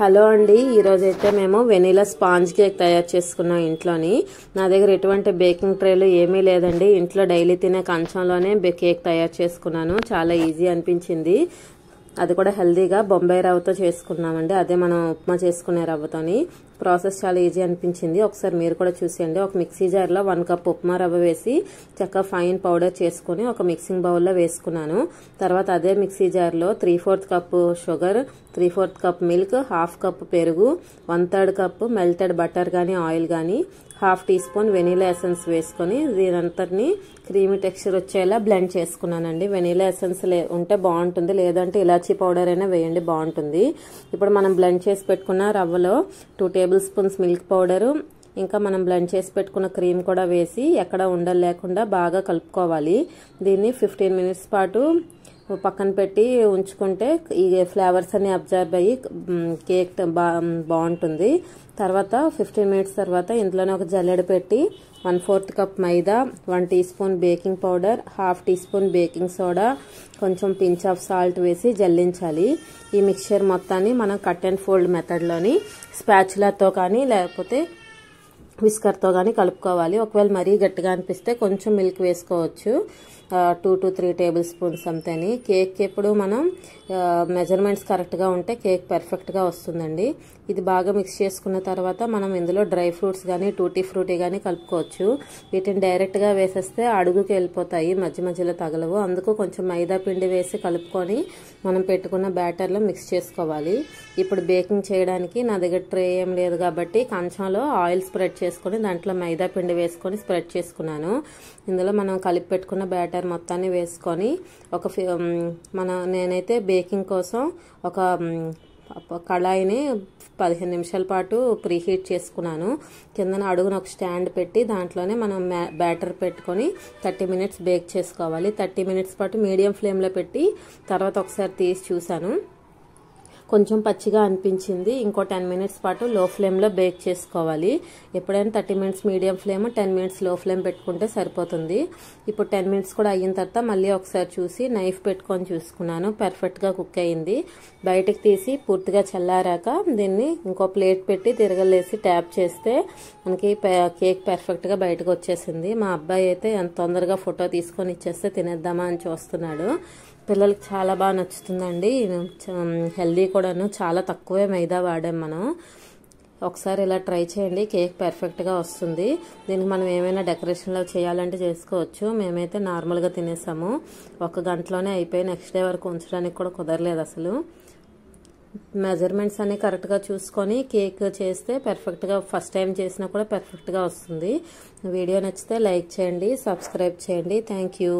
Hello అండి, ఈరోజైతే మేము వెనీలా స్పాంజ్ కేక్ తయారు చేసుకున్నాం ఇంట్లోని. నా దగ్గర ఎటువంటి బేకింగ్ ట్రేలు ఏమీ లేదండి. ఇంట్లో డైలీ తినే కంచంలోనే కేక్ తయారు చేసుకున్నాను. చాలా ఈజీ అనిపించింది. అది కూడా హెల్దీగా బొంబాయి రవ్వతో చేసుకున్నామండి. అదే మనం ఉప్మా చేసుకునే రవ్వతోని. ప్రాసెస్ చాలా ఈజీ అనిపించింది. ఒకసారి మీరు కూడా చూసేయండి. ఒక మిక్సీ జార్లో 1 కప్ ఉప్మా రవ్వ వేసి చక్కగా ఫైన్ పౌడర్ చేసుకుని ఒక మిక్సింగ్ బౌల్లో వేసుకున్నాను. తర్వాత అదే మిక్సీ జార్లో 3/4 cup sugar, 3/4 cup milk, 1/2 cup పెరుగు, 1/3 కప్ మెల్టెడ్ బటర్ కానీ ఆయిల్ కానీ, 1/2 టీ స్పూన్ వెనీలా ఎసెన్స్ వేసుకొని దీనంతటిని క్రీమీ టెక్స్చర్ వచ్చేలా బ్లెండ్ చేసుకున్నానండి. వెనీలా ఎసెన్స్ ఉంటే బాగుంటుంది, లేదంటే ఇలాచీ పౌడర్ అయినా వేయండి, బాగుంటుంది. ఇప్పుడు మనం బ్లెండ్ చేసి పెట్టుకున్న రవ్వలో 2 టేబుల్ స్పూన్స్ మిల్క్ పౌడరు, ఇంకా మనం బ్లెండ్ చేసి పెట్టుకున్న క్రీమ్ కూడా వేసి ఎక్కడ ఉండలు లేకుండా బాగా కలుపుకోవాలి. దీన్ని 15 మినిట్స్ పాటు పక్కన పెట్టి ఉంచుకుంటే ఈ ఫ్లేవర్స్ అన్ని అబ్జర్వ్ అయ్యి కేక్ బాగుంటుంది. తర్వాత 15 మినిట్స్ తర్వాత ఇంట్లోనే ఒక జల్లెడ పెట్టి 1/4 cup maida, 1 teaspoon baking powder, 1/2 teaspoon baking soda, కొంచెం పించ్ ఆఫ్ సాల్ట్ వేసి జల్లించాలి. ఈ మిక్చర్ మొత్తాన్ని మనం కట్ అండ్ ఫోల్డ్ మెథడ్లోని స్పాచులాతో కానీ లేకపోతే విస్కర్తో కానీ కలుపుకోవాలి. ఒకవేళ మరీ గట్టిగా అనిపిస్తే కొంచెం మిల్క్ వేసుకోవచ్చు. 2 to 3 టేబుల్ స్పూన్స్ అంతేని. కేక్ ఎప్పుడు మనం మెజర్మెంట్స్ కరెక్ట్గా ఉంటే కేక్ పర్ఫెక్ట్గా వస్తుందండి. ఇది బాగా మిక్స్ చేసుకున్న తర్వాత మనం ఇందులో డ్రై ఫ్రూట్స్ కానీ టూటీ ఫ్రూటీ కానీ కలుపుకోవచ్చు. వీటిని డైరెక్ట్గా వేసేస్తే అడుగుకి వెళ్ళిపోతాయి, మధ్య మధ్యలో తగలవు. అందుకు కొంచెం మైదా పిండి వేసి కలుపుకొని మనం పెట్టుకున్న బ్యాటర్లో మిక్స్ చేసుకోవాలి. ఇప్పుడు బేకింగ్ చేయడానికి నా దగ్గర ట్రే ఏం లేదు కాబట్టి కంచంలో ఆయిల్ స్ప్రెడ్ చేసుకొని దాంట్లో మైదా పిండి వేసుకొని స్ప్రెడ్ చేసుకున్నాను. ఇందులో మనం కలిపి పెట్టుకున్న బ్యాటర్ మొత్తాన్ని వేసుకొని నేనైతే బేకింగ్ కోసం ఒక కళాయిని 15 నిమిషాల పాటు ప్రీహీట్ చేసుకున్నాను. కిందన అడుగున ఒక స్టాండ్ పెట్టి దాంట్లోనే మనం బ్యాటర్ పెట్టుకొని 30 మినిట్స్ బేక్ చేసుకోవాలి. 30 మినిట్స్ పాటు మీడియం ఫ్లేమ్లో పెట్టి తర్వాత ఒకసారి తీసి చూశాను. కొంచెం పచ్చిగా అనిపించింది. ఇంకో 10 మినిట్స్ పాటు లో ఫ్లేమ్లో బేక్ చేసుకోవాలి. ఎప్పుడైనా 30 మినిట్స్ మీడియం ఫ్లేమ్, 10 మినిట్స్ లో ఫ్లేమ్ పెట్టుకుంటే సరిపోతుంది. ఇప్పుడు 10 మినిట్స్ కూడా అయిన తర్వాత మళ్ళీ ఒకసారి చూసి నైఫ్ పెట్టుకొని చూసుకున్నాను. పర్ఫెక్ట్గా కుక్ అయింది. బయటకు తీసి పూర్తిగా చల్లారాక దీన్ని ఇంకో ప్లేట్ పెట్టి తిరగలేసి ట్యాప్ చేస్తే మనకి కేక్ పర్ఫెక్ట్గా బయటకు వచ్చేసింది. మా అబ్బాయి అయితే ఎంత తొందరగా ఫోటో తీసుకొని ఇచ్చేస్తే తినేద్దామా అని చూస్తున్నాడు. పిల్లలకి చాలా బాగా నచ్చుతుందండి. హెల్దీ కూడాను, చాలా తక్కువే మైదా వాడాం మనం. ఒకసారి ఇలా ట్రై చేయండి, కేక్ పర్ఫెక్ట్గా వస్తుంది. దీనికి మనం ఏమైనా డెకరేషన్లో చేయాలంటే చేసుకోవచ్చు. మేమైతే నార్మల్గా తినేసాము. 1 గంటలోనే అయిపోయి నెక్స్ట్ డే వరకు ఉంచడానికి కూడా కుదరలేదు అసలు. మెజర్మెంట్స్ అన్ని కరెక్ట్గా చూసుకొని కేక్ చేస్తే పర్ఫెక్ట్గా, ఫస్ట్ టైం చేసినా కూడా పర్ఫెక్ట్గా వస్తుంది. వీడియో నచ్చితే లైక్ చేయండి, సబ్స్క్రైబ్ చేయండి. Thank you.